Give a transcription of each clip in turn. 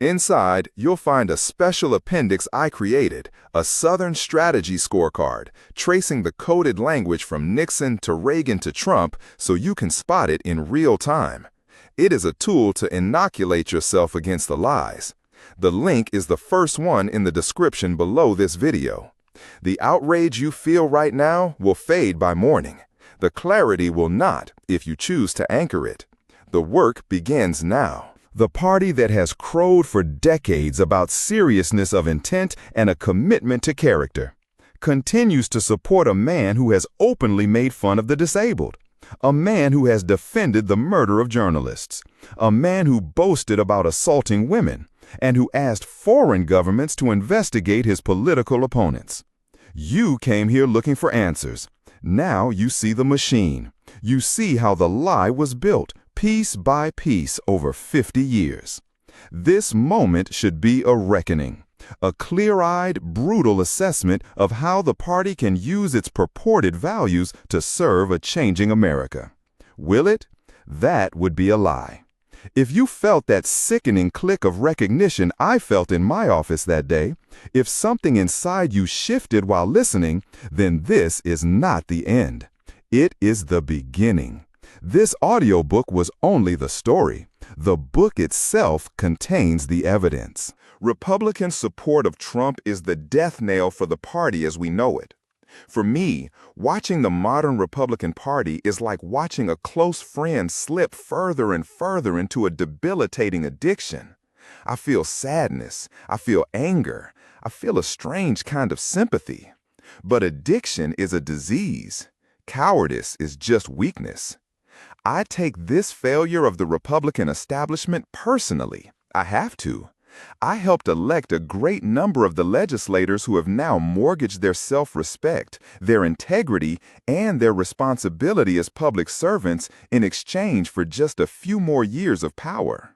Inside, you'll find a special appendix I created, a Southern strategy scorecard, tracing the coded language from Nixon to Reagan to Trump so you can spot it in real time. It is a tool to inoculate yourself against the lies. The link is the first one in the description below this video. The outrage you feel right now will fade by morning. The clarity will not if you choose to anchor it. The work begins now. The party that has crowed for decades about seriousness of intent and a commitment to character continues to support a man who has openly made fun of the disabled, a man who has defended the murder of journalists, a man who boasted about assaulting women, and who asked foreign governments to investigate his political opponents. You came here looking for answers. Now you see the machine. You see how the lie was built, piece by piece, over 50 years. This moment should be a reckoning, a clear-eyed, brutal assessment of how the party can use its purported values to serve a changing America. Will it? That would be a lie. If you felt that sickening click of recognition I felt in my office that day, if something inside you shifted while listening, then this is not the end. It is the beginning. This audiobook was only the story. The book itself contains the evidence. Republican support of Trump is the death knell for the party as we know it. For me, watching the modern Republican Party is like watching a close friend slip further and further into a debilitating addiction. I feel sadness, I feel anger, I feel a strange kind of sympathy. But addiction is a disease. Cowardice is just weakness. I take this failure of the Republican establishment personally. I have to. I helped elect a great number of the legislators who have now mortgaged their self-respect, their integrity, and their responsibility as public servants in exchange for just a few more years of power.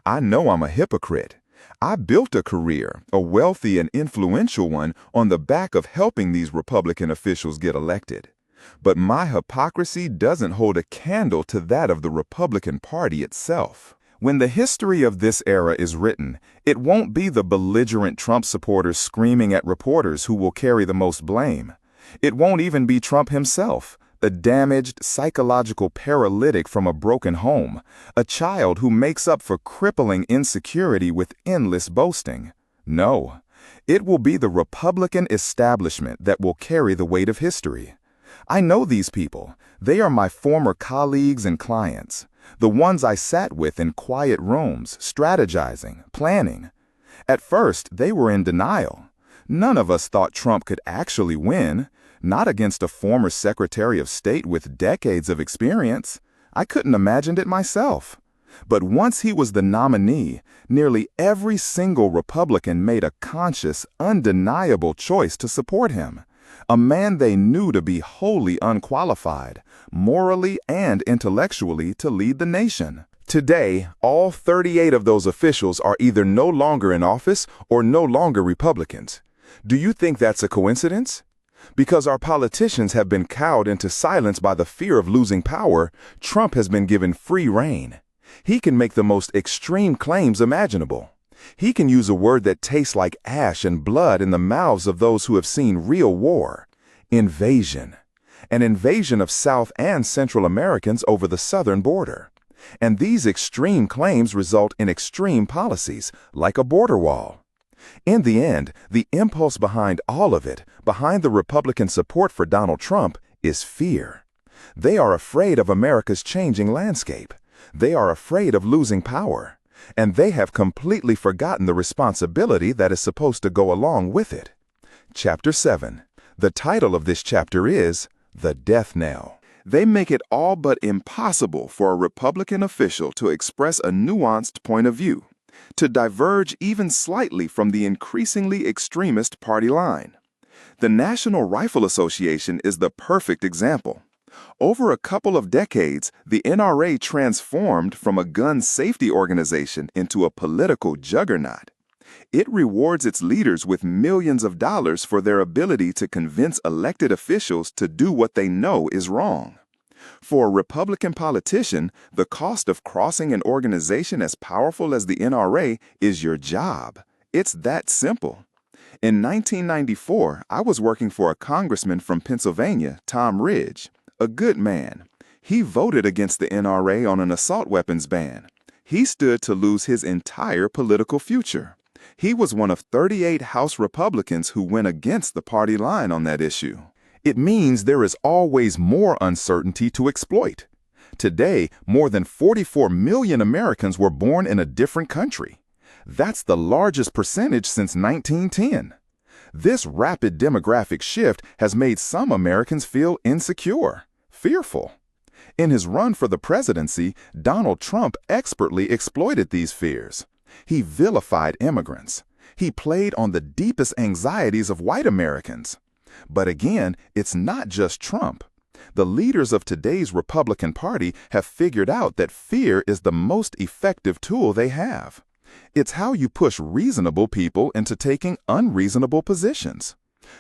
I know I'm a hypocrite. I built a career, a wealthy and influential one, on the back of helping these Republican officials get elected. But my hypocrisy doesn't hold a candle to that of the Republican Party itself. When the history of this era is written, it won't be the belligerent Trump supporters screaming at reporters who will carry the most blame. It won't even be Trump himself, a damaged, psychological paralytic from a broken home, a child who makes up for crippling insecurity with endless boasting. No, it will be the Republican establishment that will carry the weight of history. I know these people. They are my former colleagues and clients. The ones I sat with in quiet rooms, strategizing, planning. At first, they were in denial. None of us thought Trump could actually win, not against a former Secretary of State with decades of experience. I couldn't imagine it myself. But once he was the nominee, nearly every single Republican made a conscious, undeniable choice to support him. A man they knew to be wholly unqualified, morally and intellectually, to lead the nation. Today, all 38 of those officials are either no longer in office or no longer Republicans. Do you think that's a coincidence? Because our politicians have been cowed into silence by the fear of losing power, Trump has been given free rein. He can make the most extreme claims imaginable. He can use a word that tastes like ash and blood in the mouths of those who have seen real war. Invasion. An invasion of South and Central Americans over the southern border. And these extreme claims result in extreme policies, like a border wall. In the end, the impulse behind all of it, behind the Republican support for Donald Trump, is fear. They are afraid of America's changing landscape. They are afraid of losing power. And they have completely forgotten the responsibility that is supposed to go along with it. Chapter 7. The title of this chapter is The Death Knell. They make it all but impossible for a Republican official to express a nuanced point of view, to diverge even slightly from the increasingly extremist party line. The National Rifle Association is the perfect example. Over a couple of decades, the NRA transformed from a gun safety organization into a political juggernaut. It rewards its leaders with millions of dollars for their ability to convince elected officials to do what they know is wrong. For a Republican politician, the cost of crossing an organization as powerful as the NRA is your job. It's that simple. In 1994, I was working for a congressman from Pennsylvania, Tom Ridge, a good man. He voted against the NRA on an assault weapons ban. He stood to lose his entire political future. He was one of 38 House Republicans who went against the party line on that issue. It means there is always more uncertainty to exploit. Today, more than 44 million Americans were born in a different country. That's the largest percentage since 1910. This rapid demographic shift has made some Americans feel insecure, fearful. In his run for the presidency, Donald Trump expertly exploited these fears. He vilified immigrants. He played on the deepest anxieties of white Americans. But again, it's not just Trump. The leaders of today's Republican Party have figured out that fear is the most effective tool they have. It's how you push reasonable people into taking unreasonable positions.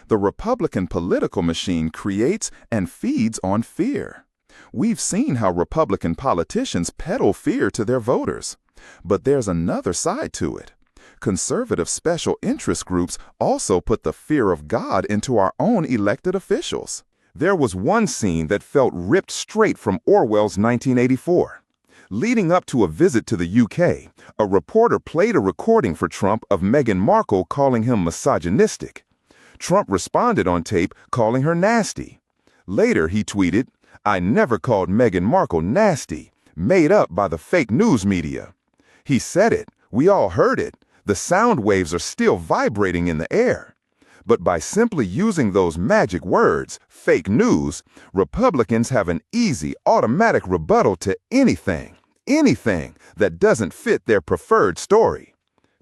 The Republican political machine creates and feeds on fear. We've seen how Republican politicians peddle fear to their voters. But there's another side to it. Conservative special interest groups also put the fear of God into our own elected officials. There was one scene that felt ripped straight from Orwell's 1984. Leading up to a visit to the UK, a reporter played a recording for Trump of Meghan Markle calling him misogynistic. Trump responded on tape calling her nasty. Later, he tweeted, "I never called Meghan Markle nasty, made up by the fake news media." He said it. We all heard it. The sound waves are still vibrating in the air. But by simply using those magic words, fake news, Republicans have an easy, automatic rebuttal to anything that doesn't fit their preferred story.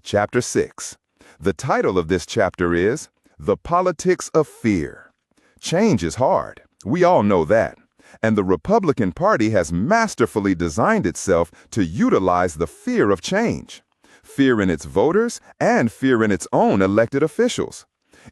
Chapter 6. The title of this chapter is The Politics of Fear. Change is hard. We all know that. And the Republican Party has masterfully designed itself to utilize the fear of change. Fear in its voters and fear in its own elected officials.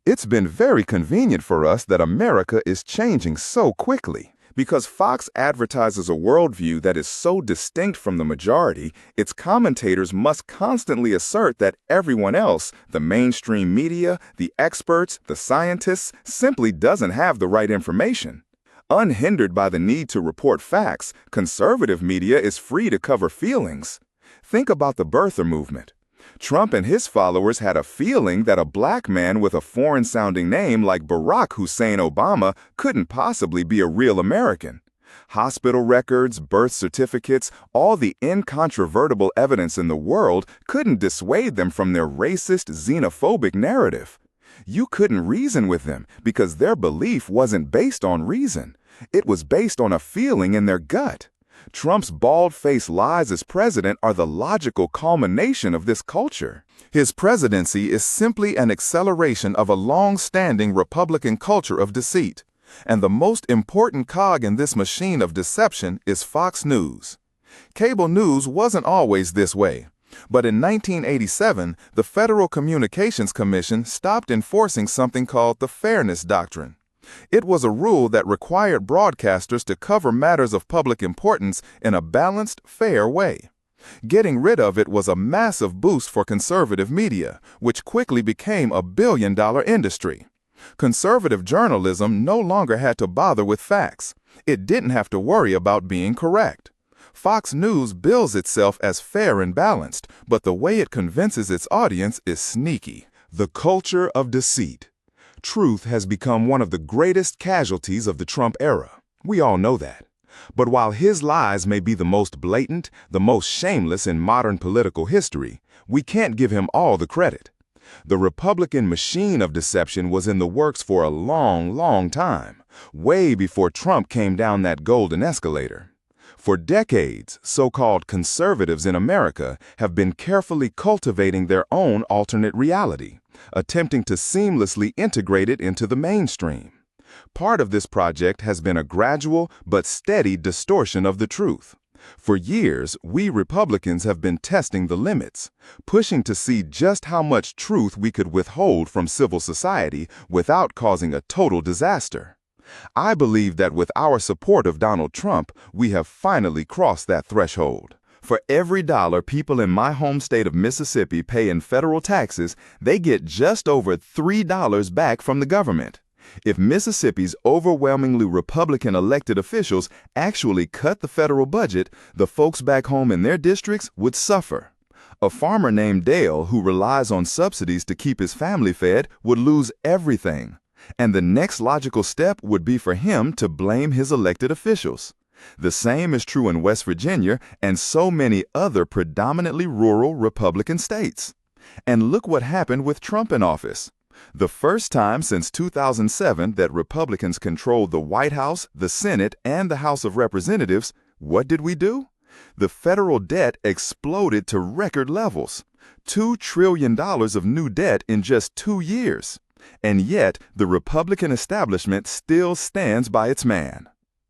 It's been very convenient for us that America is changing so quickly. Because Fox advertises a worldview that is so distinct from the majority, its commentators must constantly assert that everyone else, the mainstream media, the experts, the scientists, simply doesn't have the right information. Unhindered by the need to report facts, conservative media is free to cover feelings. Think about the birther movement. Trump and his followers had a feeling that a black man with a foreign-sounding name like Barack Hussein Obama couldn't possibly be a real American. Hospital records, birth certificates, all the incontrovertible evidence in the world couldn't dissuade them from their racist, xenophobic narrative. You couldn't reason with them because their belief wasn't based on reason. It was based on a feeling in their gut. Trump's bald-faced lies as president are the logical culmination of this culture. His presidency is simply an acceleration of a long-standing Republican culture of deceit. And the most important cog in this machine of deception is Fox News. Cable news wasn't always this way. But in 1987, the Federal Communications Commission stopped enforcing something called the Fairness Doctrine. It was a rule that required broadcasters to cover matters of public importance in a balanced, fair way. Getting rid of it was a massive boost for conservative media, which quickly became a billion-dollar industry. Conservative journalism no longer had to bother with facts. It didn't have to worry about being correct. Fox News bills itself as fair and balanced, but the way it convinces its audience is sneaky. The culture of deceit. Truth has become one of the greatest casualties of the Trump era. We all know that. But while his lies may be the most blatant, the most shameless in modern political history, we can't give him all the credit. The Republican machine of deception was in the works for a long, long time, way before Trump came down that golden escalator. For decades, so-called conservatives in America have been carefully cultivating their own alternate reality, attempting to seamlessly integrate it into the mainstream. Part of this project has been a gradual but steady distortion of the truth. For years, we Republicans have been testing the limits, pushing to see just how much truth we could withhold from civil society without causing a total disaster. I believe that with our support of Donald Trump, we have finally crossed that threshold. For every dollar people in my home state of Mississippi pay in federal taxes, they get just over $3 back from the government. If Mississippi's overwhelmingly Republican elected officials actually cut the federal budget, the folks back home in their districts would suffer. A farmer named Dale, who relies on subsidies to keep his family fed, would lose everything. And the next logical step would be for him to blame his elected officials. The same is true in West Virginia and so many other predominantly rural Republican states. And look what happened with Trump in office. The first time since 2007 that Republicans controlled the White House, the Senate, and the House of Representatives, what did we do? The federal debt exploded to record levels. $2 trillion of new debt in just 2 years. And yet, the Republican establishment still stands by its man.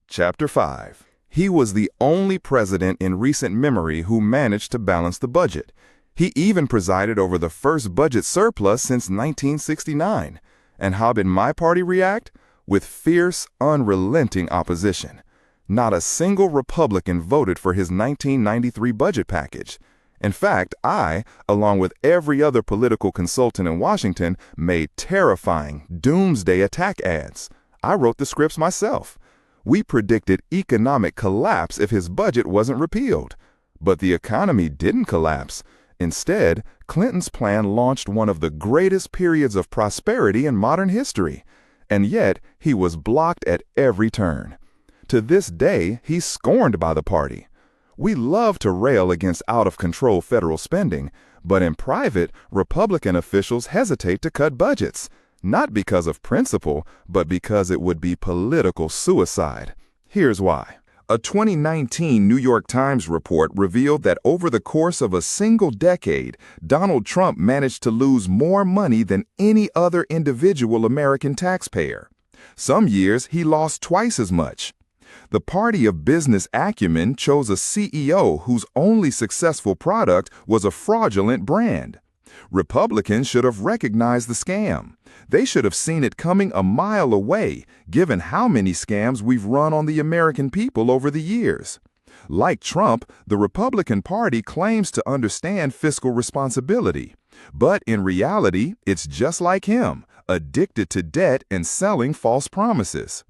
Chapter 5. He was the only president in recent memory who managed to balance the budget. He even presided over the first budget surplus since 1969. And how did my party react? With fierce, unrelenting opposition. Not a single Republican voted for his 1993 budget package. In fact, I, along with every other political consultant in Washington, made terrifying, doomsday attack ads. I wrote the scripts myself. We predicted economic collapse if his budget wasn't repealed. But the economy didn't collapse. Instead, Clinton's plan launched one of the greatest periods of prosperity in modern history. And yet, he was blocked at every turn. To this day, he's scorned by the party. We love to rail against out-of-control federal spending, but in private, Republican officials hesitate to cut budgets, not because of principle, but because it would be political suicide. Here's why. A 2019 New York Times report revealed that over the course of a single decade, Donald Trump managed to lose more money than any other individual American taxpayer. Some years, he lost twice as much. The party of business acumen chose a CEO whose only successful product was a fraudulent brand. Republicans should have recognized the scam. They should have seen it coming a mile away, given how many scams we've run on the American people over the years. Like Trump, the Republican Party claims to understand fiscal responsibility. But in reality, it's just like him, addicted to debt and selling false promises.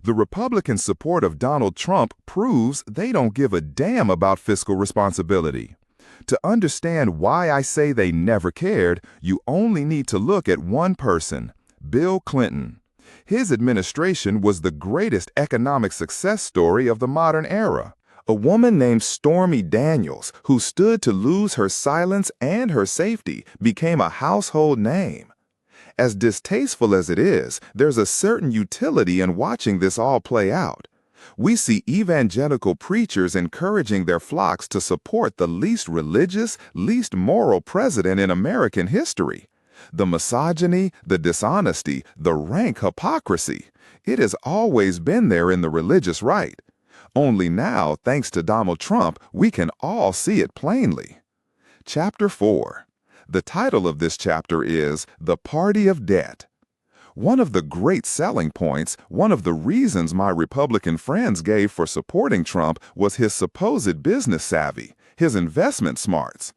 The Republican support of Donald Trump proves they don't give a damn about fiscal responsibility. To understand why I say they never cared, you only need to look at one person, Bill Clinton. His administration was the greatest economic success story of the modern era. A woman named Stormy Daniels, who stood to lose her silence and her safety, became a household name. As distasteful as it is, there's a certain utility in watching this all play out. We see evangelical preachers encouraging their flocks to support the least religious, least moral president in American history. The misogyny, the dishonesty, the rank hypocrisy. It has always been there in the religious right. Only now, thanks to Donald Trump, we can all see it plainly. Chapter 4. The title of this chapter is The Party of Debt. One of the great selling points, one of the reasons my Republican friends gave for supporting Trump was his supposed business savvy, his investment smarts.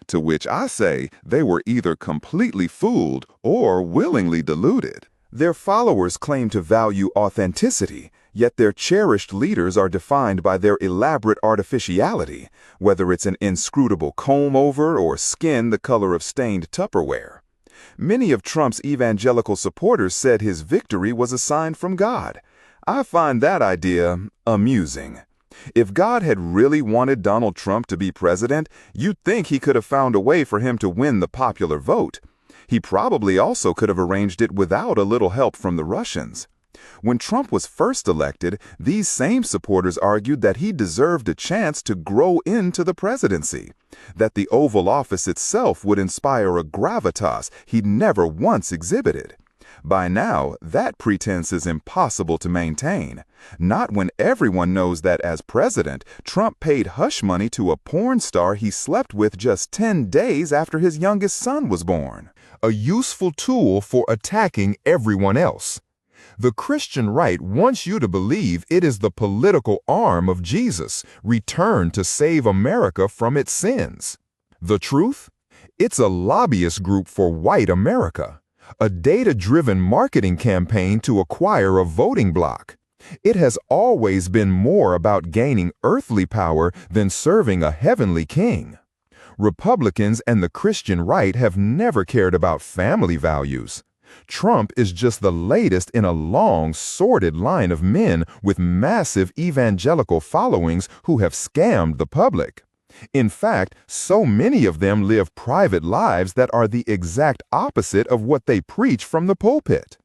To which I say they were either completely fooled or willingly deluded. Their followers claim to value authenticity, yet their cherished leaders are defined by their elaborate artificiality, whether it's an inscrutable comb-over or skin the color of stained Tupperware. Many of Trump's evangelical supporters said his victory was a sign from God. I find that idea amusing. If God had really wanted Donald Trump to be president, you'd think he could have found a way for him to win the popular vote. He probably also could have arranged it without a little help from the Russians. When Trump was first elected, these same supporters argued that he deserved a chance to grow into the presidency, that the Oval Office itself would inspire a gravitas he'd never once exhibited. By now, that pretense is impossible to maintain, not when everyone knows that as president, Trump paid hush money to a porn star he slept with just 10 days after his youngest son was born. A useful tool for attacking everyone else. The Christian right wants you to believe it is the political arm of Jesus, returned to save America from its sins. The truth? It's a lobbyist group for white America, a data-driven marketing campaign to acquire a voting bloc. It has always been more about gaining earthly power than serving a heavenly king. Republicans and the Christian right have never cared about family values. Trump is just the latest in a long, sordid line of men with massive evangelical followings who have scammed the public. In fact, so many of them live private lives that are the exact opposite of what they preach from the pulpit.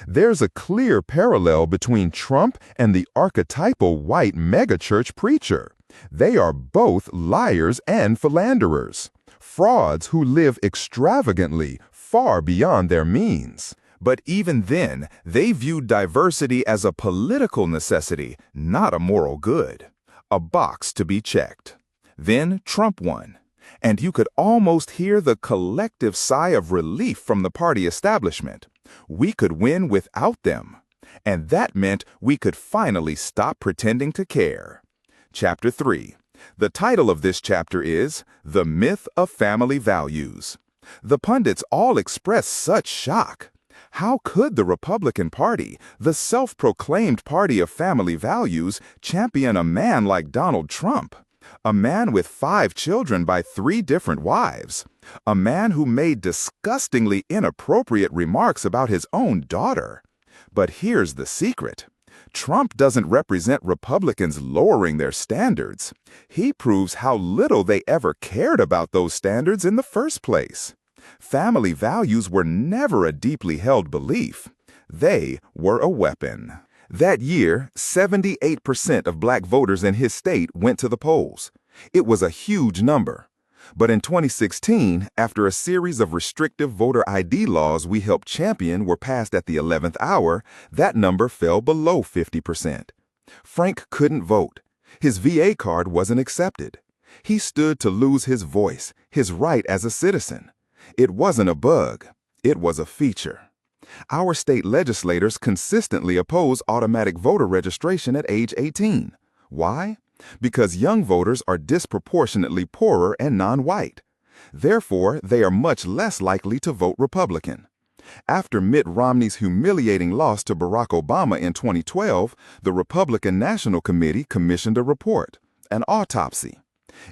There's a clear parallel between Trump and the archetypal white megachurch preacher. They are both liars and philanderers, frauds who live extravagantly, far beyond their means. But even then, they viewed diversity as a political necessity, not a moral good. A box to be checked. Then Trump won, and you could almost hear the collective sigh of relief from the party establishment. We could win without them, and that meant we could finally stop pretending to care. Chapter 3. The title of this chapter is The Myth of Family Values. The pundits all express such shock. How could the Republican Party, the self-proclaimed party of family values, champion a man like Donald Trump? A man with 5 children by 3 different wives. A man who made disgustingly inappropriate remarks about his own daughter. But here's the secret. Trump doesn't represent Republicans lowering their standards. He proves how little they ever cared about those standards in the first place. Family values were never a deeply held belief. They were a weapon. That year, 78% of black voters in his state went to the polls. It was a huge number. But in 2016, after a series of restrictive voter ID laws we helped champion were passed at the 11th hour, that number fell below 50%. Frank couldn't vote. His VA card wasn't accepted. He stood to lose his voice, his right as a citizen. It wasn't a bug. It was a feature. Our state legislators consistently oppose automatic voter registration at age 18. Why? Because young voters are disproportionately poorer and non-white. Therefore, they are much less likely to vote Republican. After Mitt Romney's humiliating loss to Barack Obama in 2012, the Republican National Committee commissioned a report, an autopsy.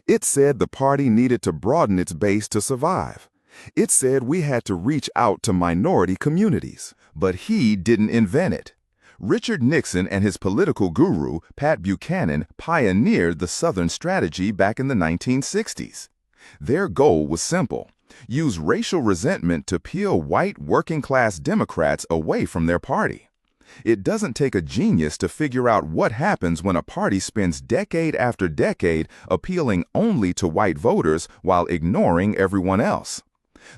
It said the party needed to broaden its base to survive. It said we had to reach out to minority communities. But he didn't invent it. Richard Nixon and his political guru, Pat Buchanan, pioneered the Southern strategy back in the 1960s. Their goal was simple: use racial resentment to peel white working-class Democrats away from their party. It doesn't take a genius to figure out what happens when a party spends decade after decade appealing only to white voters while ignoring everyone else.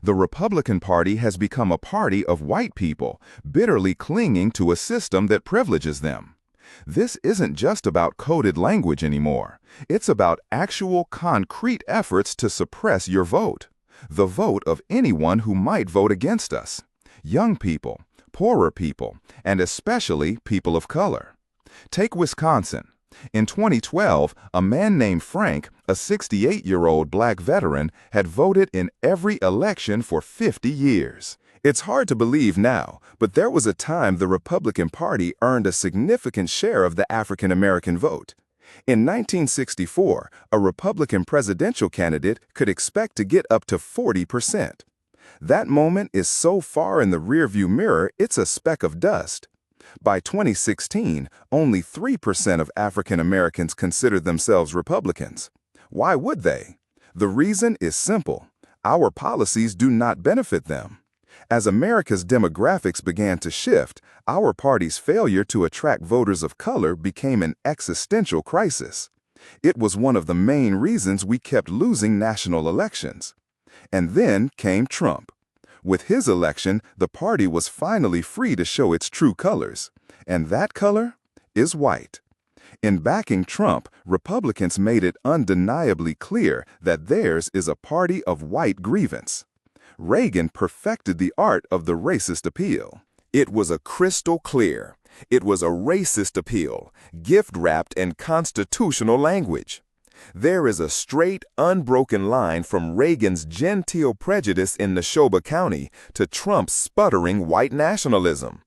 The Republican Party has become a party of white people, bitterly clinging to a system that privileges them. This isn't just about coded language anymore. It's about actual, concrete efforts to suppress your vote. The vote of anyone who might vote against us. Young people, poorer people, and especially people of color. Take Wisconsin. In 2012, a man named Frank, a 68-year-old black veteran, had voted in every election for 50 years. It's hard to believe now, but there was a time the Republican Party earned a significant share of the African American vote. In 1964, a Republican presidential candidate could expect to get up to 40%. That moment is so far in the rearview mirror, it's a speck of dust. By 2016, only 3% of African Americans consider themselves Republicans. Why would they? The reason is simple. Our policies do not benefit them. As America's demographics began to shift, our party's failure to attract voters of color became an existential crisis. It was one of the main reasons we kept losing national elections. And then came Trump. With his election, the party was finally free to show its true colors. And that color is white. In backing Trump, Republicans made it undeniably clear that theirs is a party of white grievance. Reagan perfected the art of the racist appeal. It was a crystal clear. It was a racist appeal, gift-wrapped in constitutional language. There is a straight, unbroken line from Reagan's genteel prejudice in Neshoba County to Trump's sputtering white nationalism.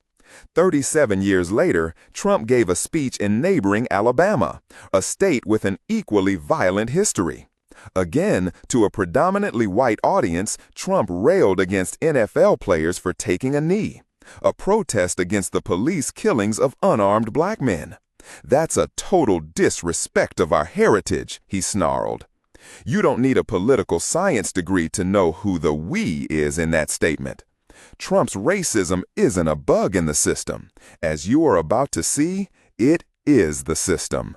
37 years later, Trump gave a speech in neighboring Alabama, a state with an equally violent history. Again, to a predominantly white audience, Trump railed against NFL players for taking a knee, a protest against the police killings of unarmed black men. "That's a total disrespect of our heritage," he snarled. You don't need a political science degree to know who the "we" is in that statement. Trump's racism isn't a bug in the system. As you are about to see, it is the system.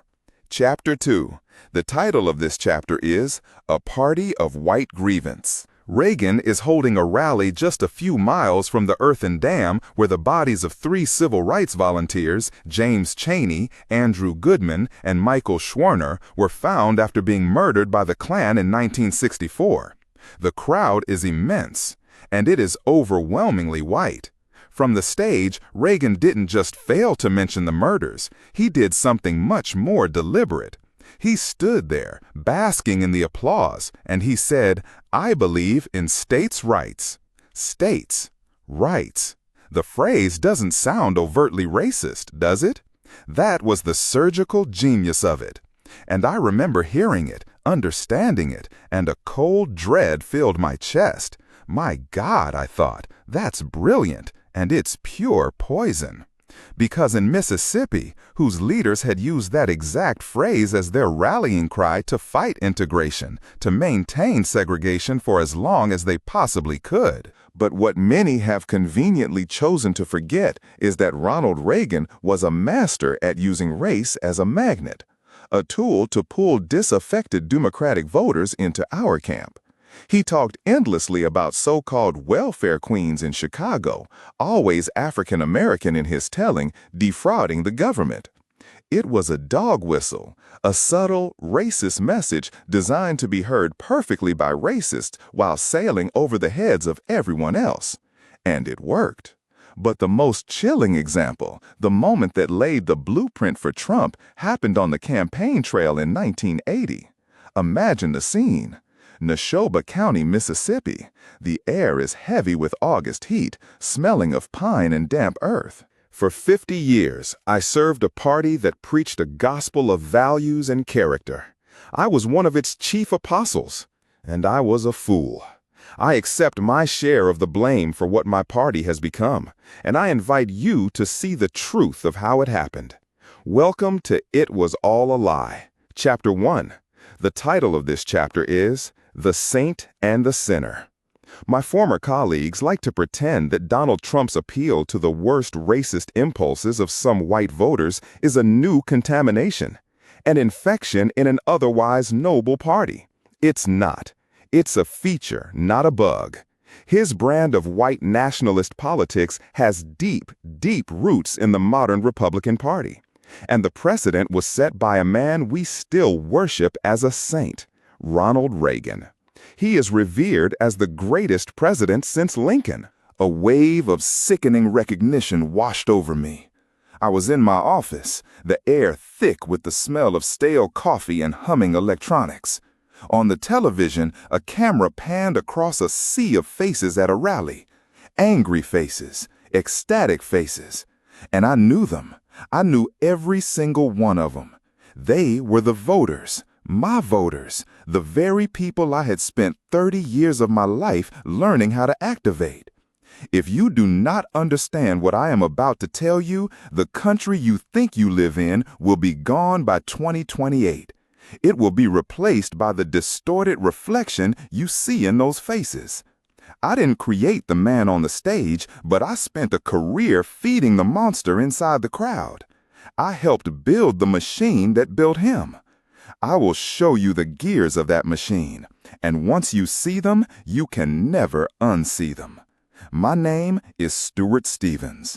Chapter 2. The title of this chapter is A Party of White Grievance. Reagan is holding a rally just a few miles from the earthen dam where the bodies of 3 civil rights volunteers, James Chaney, Andrew Goodman, and Michael Schwerner, were found after being murdered by the Klan in 1964. The crowd is immense, and it is overwhelmingly white. From the stage, Reagan didn't just fail to mention the murders, he did something much more deliberate. He stood there, basking in the applause, and he said, "I believe in states' rights." States' rights. The phrase doesn't sound overtly racist, does it? That was the surgical genius of it. And I remember hearing it, understanding it, and a cold dread filled my chest. My God, I thought, that's brilliant, and it's pure poison. Because in Mississippi, whose leaders had used that exact phrase as their rallying cry to fight integration, to maintain segregation for as long as they possibly could. But what many have conveniently chosen to forget is that Ronald Reagan was a master at using race as a magnet, a tool to pull disaffected Democratic voters into our camp. He talked endlessly about so-called welfare queens in Chicago, always African American in his telling, defrauding the government. It was a dog whistle, a subtle, racist message designed to be heard perfectly by racists while sailing over the heads of everyone else. And it worked. But the most chilling example, the moment that laid the blueprint for Trump, happened on the campaign trail in 1980. Imagine the scene. Neshoba County, Mississippi. The air is heavy with August heat, smelling of pine and damp earth. For 50 years, I served a party that preached a gospel of values and character. I was one of its chief apostles, and I was a fool. I accept my share of the blame for what my party has become, and I invite you to see the truth of how it happened. Welcome to It Was All a Lie, Chapter 1. The title of this chapter is The Saint and the Sinner. My former colleagues like to pretend that Donald Trump's appeal to the worst racist impulses of some white voters is a new contamination, an infection in an otherwise noble party. It's not. It's a feature, not a bug. His brand of white nationalist politics has deep, deep roots in the modern Republican Party. And the precedent was set by a man we still worship as a saint, Ronald Reagan. He is revered as the greatest president since Lincoln. A wave of sickening recognition washed over me. I was in my office, the air thick with the smell of stale coffee and humming electronics. On the television, a camera panned across a sea of faces at a rally. Angry faces, ecstatic faces. And I knew them. I knew every single one of them. They were the voters, my voters, the very people I had spent 30 years of my life learning how to activate. If you do not understand what I am about to tell you, the country you think you live in will be gone by 2028. It will be replaced by the distorted reflection you see in those faces. I didn't create the man on the stage, but I spent a career feeding the monster inside the crowd. I helped build the machine that built him. I will show you the gears of that machine, and once you see them, you can never unsee them. My name is Stuart Stevens.